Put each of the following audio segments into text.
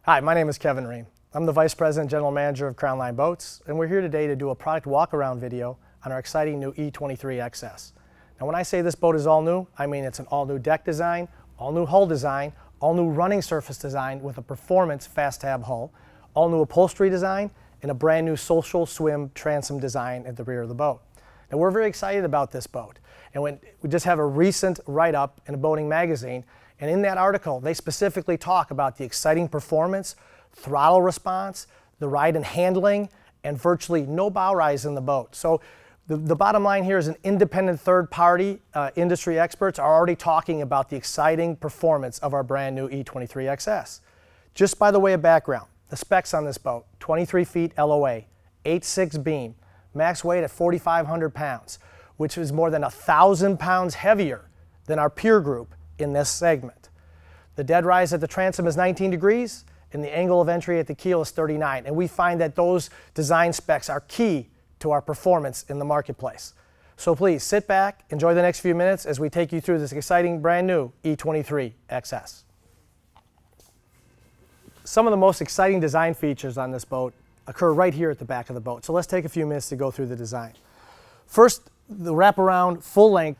Hi, my name is Kevin Ream. I'm the Vice President General Manager of Crownline Boats, and we're here today to do a product walk-around video on our exciting new E23XS. Now when I say this boat is all new, I mean it's an all-new deck design, all-new hull design, all-new running surface design with a performance F.A.S.T tab hull, all-new upholstery design, and a brand new social swim transom design at the rear of the boat. Now we're very excited about this boat, and we just have a recent write-up in a boating magazine, and in that article they specifically talk about the exciting performance, throttle response, the ride and handling, and virtually no bow rise in the boat. So the bottom line here is an independent third-party industry experts are already talking about the exciting performance of our brand new E23XS. Just by the way of background, the specs on this boat: 23 feet LOA, 8.6 beam, max weight at 4,500 pounds, which is more than 1,000 pounds heavier than our peer group in this segment. The dead rise at the transom is 19 degrees, and the angle of entry at the keel is 39, and we find that those design specs are key to our performance in the marketplace. So please sit back, enjoy the next few minutes as we take you through this exciting brand new E23XS. Some of the most exciting design features on this boat occur right here at the back of the boat, so let's take a few minutes to go through the design. First, the wraparound full-length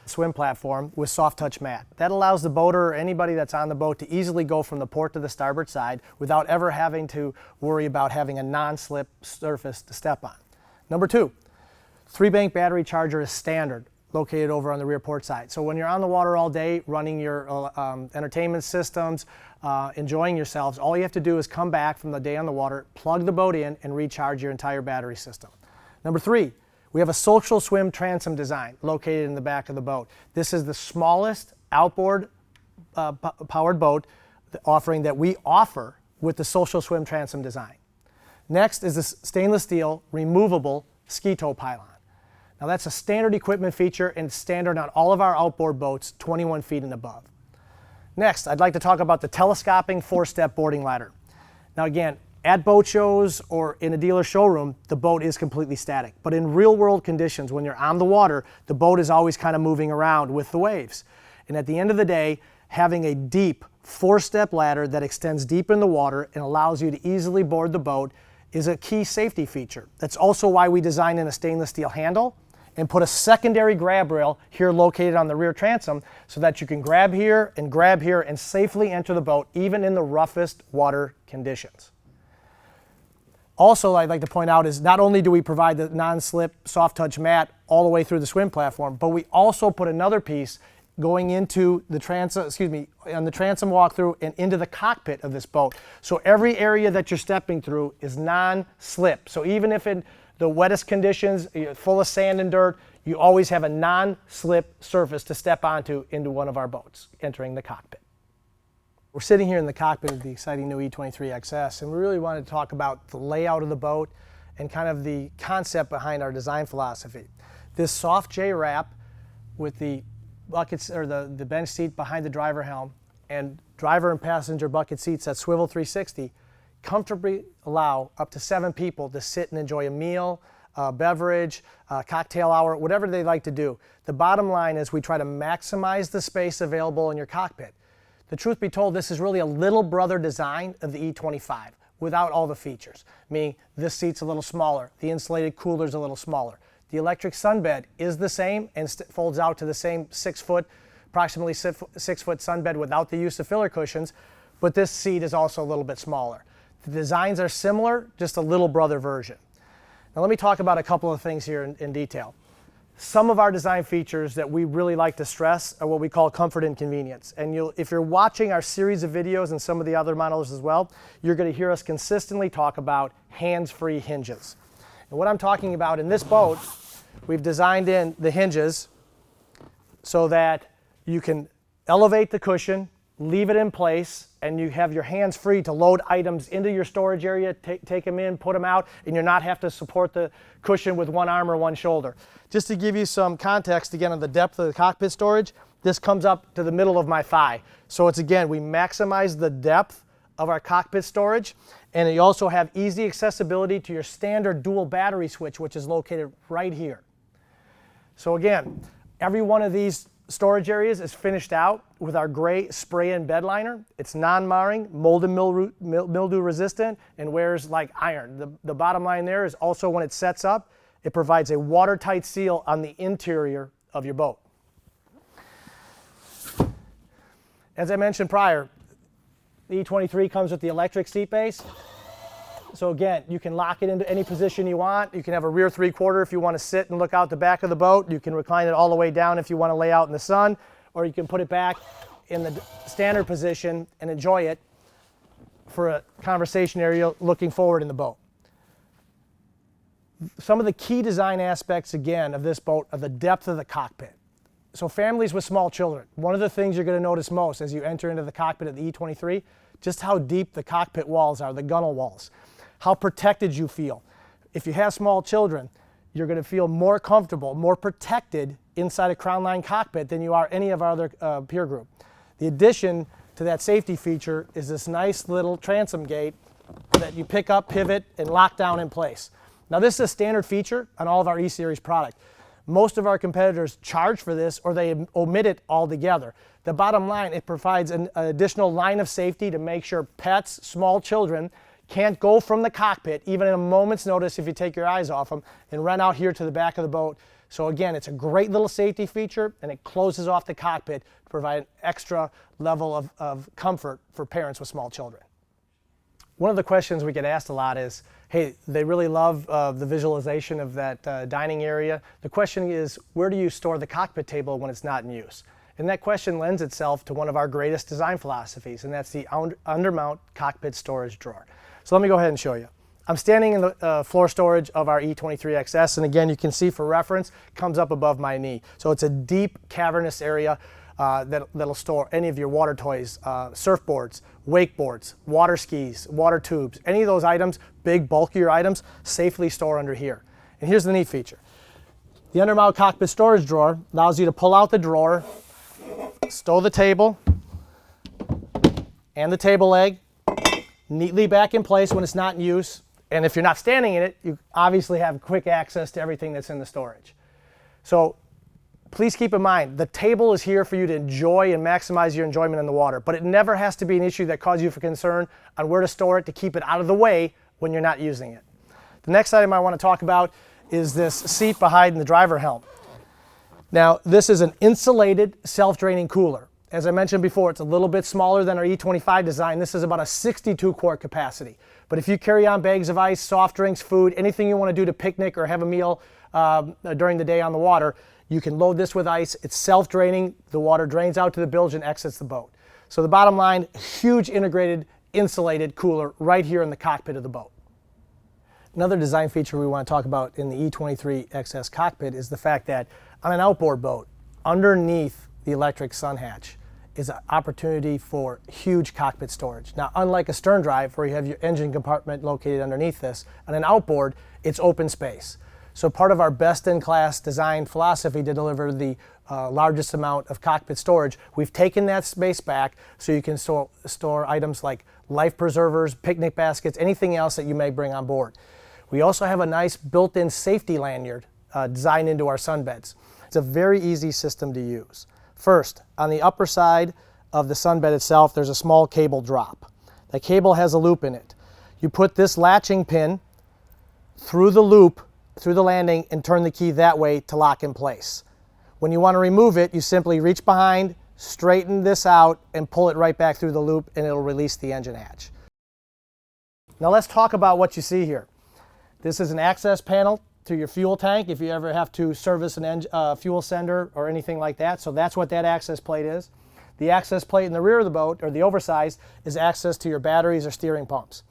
swim platform with soft touch mat. That allows the boater or anybody that's on the boat to easily go from the port to the starboard side without ever having to worry about having a non-slip surface to step on. Number two, 3-bank battery charger is standard, located over on the rear port side. So when you're on the water all day running your entertainment systems, enjoying yourselves, all you have to do is come back from the day on the water, plug the boat in, and recharge your entire battery system. Number three, we have a social swim transom design located in the back of the boat. This is the smallest outboard powered boat offering that we offer with the social swim transom design. Next is the stainless steel removable ski tow pylon. Now that's a standard equipment feature and standard on all of our outboard boats 21 feet and above. Next, I'd like to talk about the telescoping 4-step boarding ladder. Now again, at boat shows or in a dealer showroom, the boat is completely static. But in real world conditions, when you're on the water, the boat is always kind of moving around with the waves. And at the end of the day, having a deep 4-step ladder that extends deep in the water and allows you to easily board the boat is a key safety feature. That's also why we designed in a stainless steel handle and put a secondary grab rail here located on the rear transom so that you can grab here and safely enter the boat even in the roughest water conditions. Also, I'd like to point out is not only do we provide the non-slip soft touch mat all the way through the swim platform, but we also put another piece going into the transom, on the transom walkthrough and into the cockpit of this boat. So every area that you're stepping through is non-slip. So even if in the wettest conditions, you're full of sand and dirt, you always have a non-slip surface to step onto into one of our boats, entering the cockpit. We're sitting here in the cockpit of the exciting new E23XS, and we really wanted to talk about the layout of the boat and kind of the concept behind our design philosophy. This soft J wrap with the buckets or the bench seat behind the driver helm and driver and passenger bucket seats that swivel 360 comfortably allow up to 7 people to sit and enjoy a meal, a beverage, a cocktail hour, whatever they like to do. The bottom line is we try to maximize the space available in your cockpit. The truth be told, this is really a little brother design of the E25 without all the features, meaning this seat's a little smaller, the insulated cooler's a little smaller. The electric sunbed is the same and folds out to the same approximately 6 foot sunbed without the use of filler cushions, but this seat is also a little bit smaller. The designs are similar, just a little brother version. Now let me talk about a couple of things here in detail. Some of our design features that we really like to stress are what we call comfort and convenience. And if you're watching our series of videos and some of the other models as well, you're going to hear us consistently talk about hands-free hinges. And what I'm talking about in this boat, we've designed in the hinges so that you can elevate the cushion, leave it in place, and you have your hands free to load items into your storage area, take them in, put them out, and you're not have to support the cushion with one arm or one shoulder. Just to give you some context again on the depth of the cockpit storage, this comes up to the middle of my thigh. So it's again, we maximize the depth of our cockpit storage, and you also have easy accessibility to your standard dual battery switch, which is located right here. So again, every one of these storage areas is finished out with our gray spray-in bed liner. It's non-marring, mold and mildew resistant, and wears like iron. The bottom line there is also when it sets up, it provides a watertight seal on the interior of your boat. As I mentioned prior, the E23 comes with the electric seat base. So again, you can lock it into any position you want. You can have a rear 3/4 if you want to sit and look out the back of the boat. You can recline it all the way down if you want to lay out in the sun, or you can put it back in the standard position and enjoy it for a conversation area looking forward in the boat. Some of the key design aspects, again, of this boat are the depth of the cockpit. So families with small children, one of the things you're going to notice most as you enter into the cockpit of the E23, just how deep the cockpit walls are, the gunnel walls, how protected you feel. If you have small children, you're going to feel more comfortable, more protected inside a Crownline cockpit than you are any of our other peer group. The addition to that safety feature is this nice little transom gate that you pick up, pivot, and lock down in place. Now this is a standard feature on all of our E-Series product. Most of our competitors charge for this or they omit it altogether. The bottom line, it provides an additional line of safety to make sure pets, small children, can't go from the cockpit, even at a moment's notice if you take your eyes off them, and run out here to the back of the boat. So again, it's a great little safety feature, and it closes off the cockpit to provide an extra level of comfort for parents with small children. One of the questions we get asked a lot is, hey, they really love the visualization of that dining area. The question is, where do you store the cockpit table when it's not in use? And that question lends itself to one of our greatest design philosophies, and that's the undermount cockpit storage drawer. So let me go ahead and show you. I'm standing in the floor storage of our E23XS, and again, you can see for reference, it comes up above my knee. So it's a deep, cavernous area that'll store any of your water toys, surfboards, wakeboards, water skis, water tubes, any of those items, big, bulkier items, safely store under here. And here's the neat feature. The undermount cockpit storage drawer allows you to pull out the drawer, stow the table and the table leg neatly back in place when it's not in use. And if you're not standing in it, you obviously have quick access to everything that's in the storage. So please keep in mind, the table is here for you to enjoy and maximize your enjoyment in the water, but it never has to be an issue that causes you for concern on where to store it to keep it out of the way when you're not using it. The next item I want to talk about is this seat behind the driver helm. Now, this is an insulated, self-draining cooler. As I mentioned before, it's a little bit smaller than our E25 design. This is about a 62 quart capacity. But if you carry on bags of ice, soft drinks, food, anything you want to do to picnic or have a meal during the day on the water, you can load this with ice. It's self-draining. The water drains out to the bilge and exits the boat. So the bottom line, huge integrated insulated cooler right here in the cockpit of the boat. Another design feature we want to talk about in the E23XS cockpit is the fact that on an outboard boat, underneath the electric sun hatch is an opportunity for huge cockpit storage. Now, unlike a stern drive where you have your engine compartment located underneath this, on an outboard, it's open space. So part of our best-in-class design philosophy to deliver the largest amount of cockpit storage, we've taken that space back so you can store items like life preservers, picnic baskets, anything else that you may bring on board. We also have a nice built-in safety lanyard designed into our sunbeds. It's a very easy system to use. First, on the upper side of the sunbed itself, there's a small cable drop. That cable has a loop in it. You put this latching pin through the loop, through the landing, and turn the key that way to lock in place. When you want to remove it, you simply reach behind, straighten this out, and pull it right back through the loop, and it'll release the engine hatch. Now let's talk about what you see here. This is an access panel to your fuel tank if you ever have to service an fuel sender or anything like that. So that's what that access plate is. The access plate in the rear of the boat, or the oversized, is access to your batteries or steering pumps.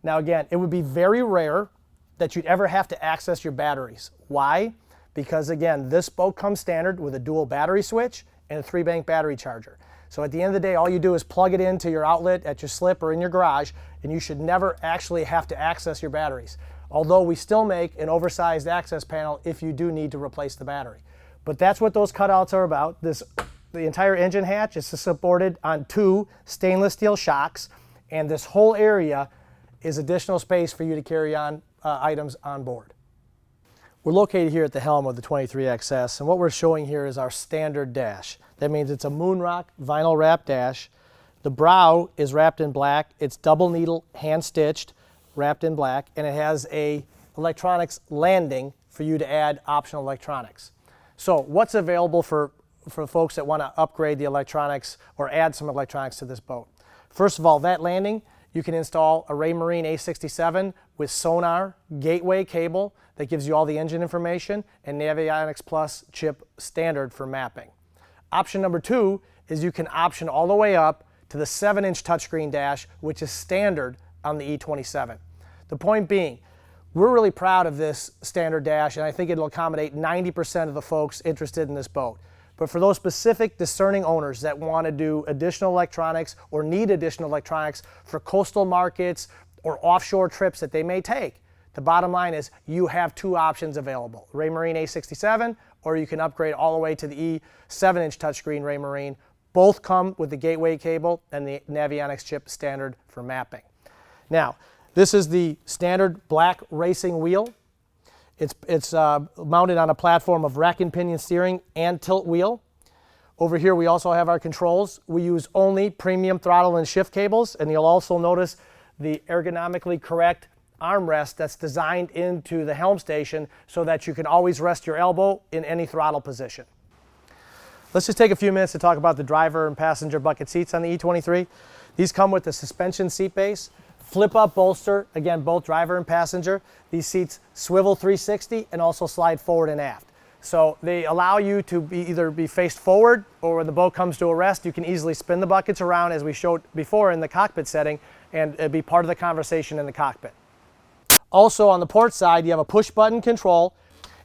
Now again, it would be very rare that you'd ever have to access your batteries. Why? Because again, this boat comes standard with a dual battery switch and a 3-bank battery charger. So at the end of the day, all you do is plug it into your outlet at your slip or in your garage, and you should never actually have to access your batteries. Although we still make an oversized access panel if you do need to replace the battery. But that's what those cutouts are about. The entire engine hatch is supported on 2 stainless steel shocks, and this whole area is additional space for you to carry on items on board. We're located here at the helm of the 23XS, and what we're showing here is our standard dash. That means it's a Moonrock vinyl wrap dash. The brow is wrapped in black. It's double needle, hand stitched, wrapped in black, and it has a electronics landing for you to add optional electronics. So what's available for folks that want to upgrade the electronics or add some electronics to this boat? First of all, that landing, you can install a Raymarine A67 with sonar, gateway cable that gives you all the engine information, and Navionics Plus chip standard for mapping. Option number 2 is you can option all the way up to the 7-inch touchscreen dash, which is standard on the E27. The point being, we're really proud of this standard dash, and I think it'll accommodate 90% of the folks interested in this boat. But for those specific discerning owners that want to do additional electronics or need additional electronics for coastal markets or offshore trips that they may take, the bottom line is you have 2 options available, Raymarine A67, or you can upgrade all the way to the E7-inch touchscreen Raymarine. Both come with the gateway cable and the Navionics chip standard for mapping. Now, this is the standard black racing wheel. It's mounted on a platform of rack and pinion steering and tilt wheel. Over here we also have our controls. We use only premium throttle and shift cables, and you'll also notice the ergonomically correct armrest that's designed into the helm station so that you can always rest your elbow in any throttle position. Let's just take a few minutes to talk about the driver and passenger bucket seats on the E23. These come with the suspension seat base, flip-up bolster, again, both driver and passenger. These seats swivel 360 and also slide forward and aft. So they allow you to either be faced forward, or when the boat comes to a rest, you can easily spin the buckets around as we showed before in the cockpit setting and be part of the conversation in the cockpit. Also on the port side, you have a push button control,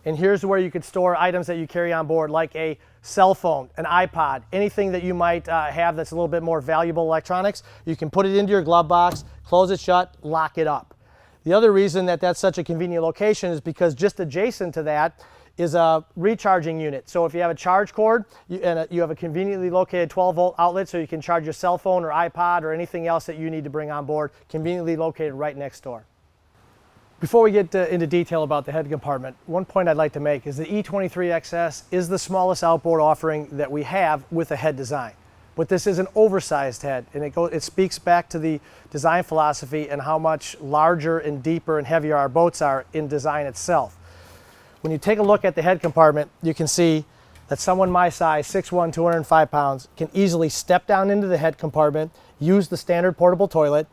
and here's where you could store items that you carry on board, like a cell phone, an iPod, anything that you might have that's a little bit more valuable electronics. You can put it into your glove box, close it shut, lock it up. The other reason that that's such a convenient location is because just adjacent to that is a recharging unit. So if you have a charge cord, you have a conveniently located 12-volt outlet so you can charge your cell phone or iPod or anything else that you need to bring on board, conveniently located right next door. Before we get into detail about the head compartment, one point I'd like to make is the E23XS is the smallest outboard offering that we have with a head design. But this is an oversized head, and it speaks back to the design philosophy and how much larger and deeper and heavier our boats are in design itself. When you take a look at the head compartment, you can see that someone my size, 6'1", 205 pounds, can easily step down into the head compartment, use the standard portable toilet.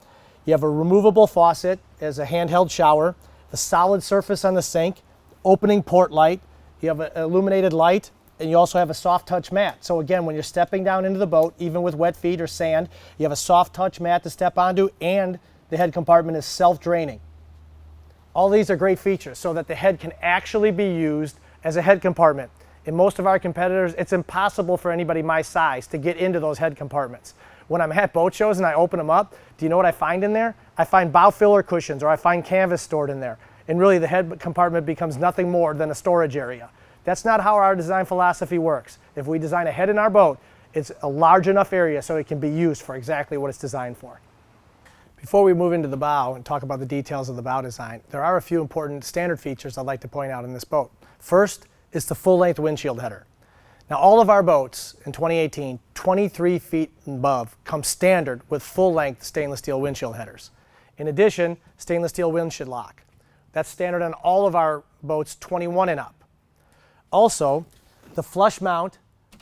You have a removable faucet as a handheld shower, a solid surface on the sink, opening port light, you have an illuminated light, and you also have a soft touch mat. So again, when you're stepping down into the boat, even with wet feet or sand, you have a soft touch mat to step onto, and the head compartment is self-draining. All these are great features so that the head can actually be used as a head compartment. In most of our competitors, it's impossible for anybody my size to get into those head compartments. When I'm at boat shows and I open them up, do you know what I find in there? I find bow filler cushions, or I find canvas stored in there. And really the head compartment becomes nothing more than a storage area. That's not how our design philosophy works. If we design a head in our boat, it's a large enough area so it can be used for exactly what it's designed for. Before we move into the bow and talk about the details of the bow design, there are a few important standard features I'd like to point out in this boat. First is the full-length windshield header. Now all of our boats in 2018, 23 feet and above, come standard with full-length stainless steel windshield headers. In addition, stainless steel windshield lock. That's standard on all of our boats 21 and up. Also, the flush mount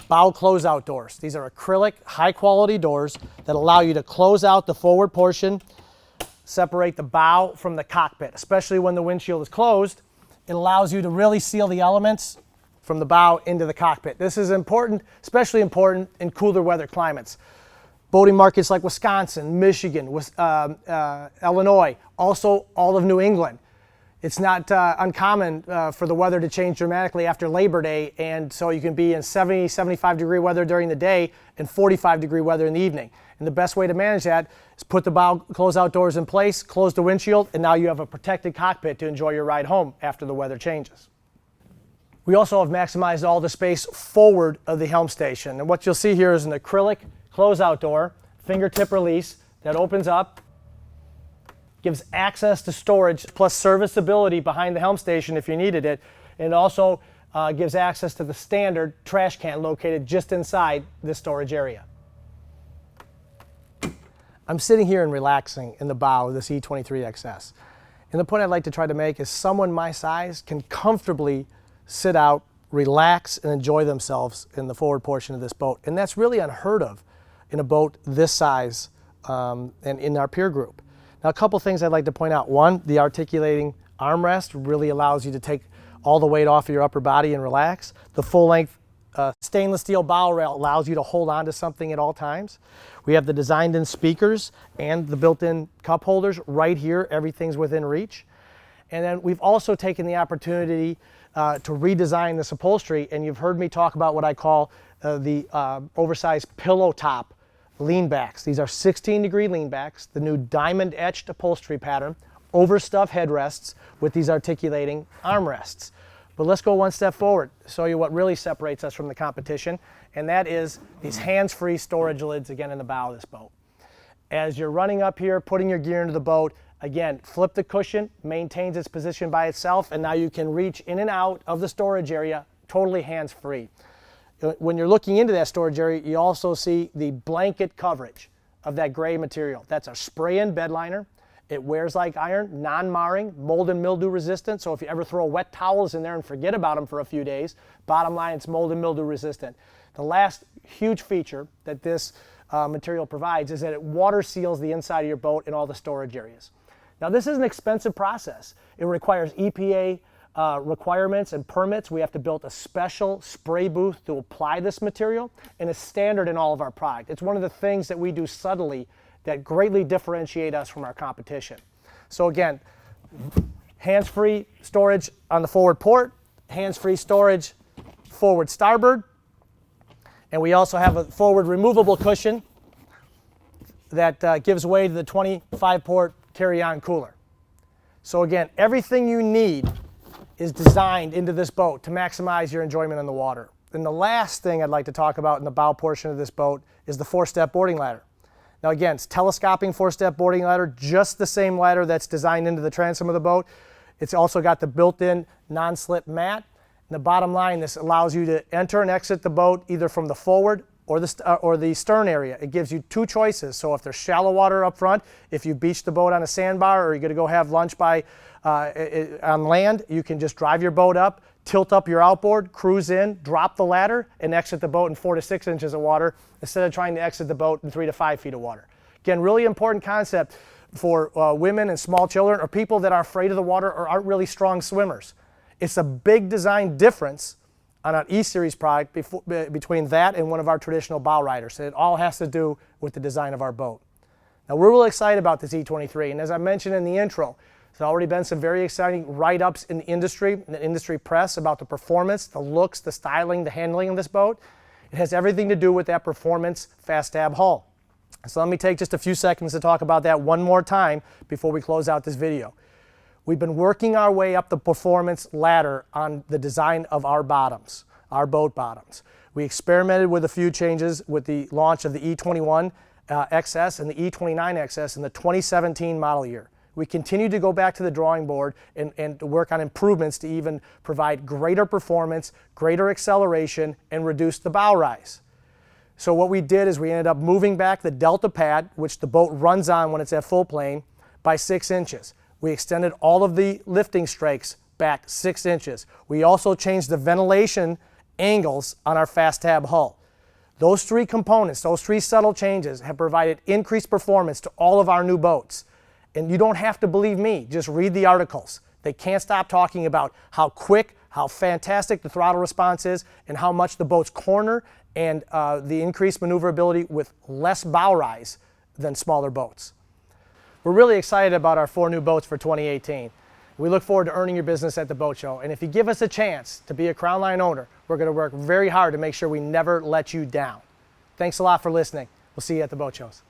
bow closeout doors. These are acrylic, high-quality doors that allow you to close out the forward portion, separate the bow from the cockpit, especially when the windshield is closed. It allows you to really seal the elements from the bow into the cockpit. This is important, especially important in cooler weather climates. Boating markets like Wisconsin, Michigan, Illinois, also all of New England. It's not uncommon for the weather to change dramatically after Labor Day, and so you can be in 70, 75 degree weather during the day and 45 degree weather in the evening. And the best way to manage that is put the bow closeout doors in place, close the windshield, and now you have a protected cockpit to enjoy your ride home after the weather changes. We also have maximized all the space forward of the helm station. And what you'll see here is an acrylic closeout door, fingertip release, that opens up, gives access to storage plus serviceability behind the helm station if you needed it. And it also gives access to the standard trash can located just inside this storage area. I'm sitting here and relaxing in the bow of this E23XS. And the point I'd like to try to make is someone my size can comfortably sit out, relax, and enjoy themselves in the forward portion of this boat. And that's really unheard of in a boat this size and in our peer group. Now, a couple things I'd like to point out. One, the articulating armrest really allows you to take all the weight off of your upper body and relax. The full-length stainless steel bow rail allows you to hold on to something at all times. We have the designed-in speakers and the built-in cup holders right here. Everything's within reach. And then we've also taken the opportunity to redesign this upholstery, and you've heard me talk about what I call the oversized pillow top leanbacks. These are 16-degree leanbacks, the new diamond-etched upholstery pattern, overstuffed headrests with these articulating armrests. But let's go one step forward, show you what really separates us from the competition, and that is these hands-free storage lids again in the bow of this boat. As you're running up here, putting your gear into the boat, again, flip the cushion, maintains its position by itself, and now you can reach in and out of the storage area totally hands-free. When you're looking into that storage area, you also see the blanket coverage of that gray material. That's a spray-in bed liner. It wears like iron, non-marring, mold and mildew resistant, so if you ever throw wet towels in there and forget about them for a few days, bottom line, it's mold and mildew resistant. The last huge feature that this material provides is that it water seals the inside of your boat and all the storage areas. Now, this is an expensive process. It requires EPA requirements and permits. We have to build a special spray booth to apply this material, and it's standard in all of our product. It's one of the things that we do subtly that greatly differentiate us from our competition. So again, hands-free storage on the forward port, hands-free storage forward starboard, and we also have a forward removable cushion that gives way to the 25-port carry-on cooler. So again, everything you need is designed into this boat to maximize your enjoyment on the water. And the last thing I'd like to talk about in the bow portion of this boat is the 4-step boarding ladder. Now again, it's telescoping 4-step boarding ladder, just the same ladder that's designed into the transom of the boat. It's also got the built-in non-slip mat. And the bottom line, this allows you to enter and exit the boat either from the forward or the stern area. It gives you two choices. So if there's shallow water up front, if you beach the boat on a sandbar or you're going to go have lunch on land, you can just drive your boat up, tilt up your outboard, cruise in, drop the ladder, and exit the boat in 4 to 6 inches of water instead of trying to exit the boat in 3 to 5 feet of water. Again, really important concept for women and small children or people that are afraid of the water or aren't really strong swimmers. It's a big design difference on an E-Series product between that and one of our traditional bow riders. And it all has to do with the design of our boat. Now, we're really excited about this E23, and as I mentioned in the intro, there's already been some very exciting write-ups in the industry press about the performance, the looks, the styling, the handling of this boat. It has everything to do with that performance fast tab hull. So let me take just a few seconds to talk about that one more time before we close out this video. We've been working our way up the performance ladder on the design of our bottoms, our boat bottoms. We experimented with a few changes with the launch of the E21XS and the E29XS in the 2017 model year. We continue to go back to the drawing board and work on improvements to even provide greater performance, greater acceleration, and reduce the bow rise. So what we did is we ended up moving back the delta pad, which the boat runs on when it's at full plane, by 6 inches. We extended all of the lifting strakes back 6 inches. We also changed the ventilation angles on our fast tab hull. Those three components, those three subtle changes have provided increased performance to all of our new boats. And you don't have to believe me, just read the articles. They can't stop talking about how quick, how fantastic the throttle response is, and how much the boats corner and the increased maneuverability with less bow rise than smaller boats. We're really excited about our 4 new boats for 2018. We look forward to earning your business at the boat show. And if you give us a chance to be a Crownline owner, we're going to work very hard to make sure we never let you down. Thanks a lot for listening. We'll see you at the boat shows.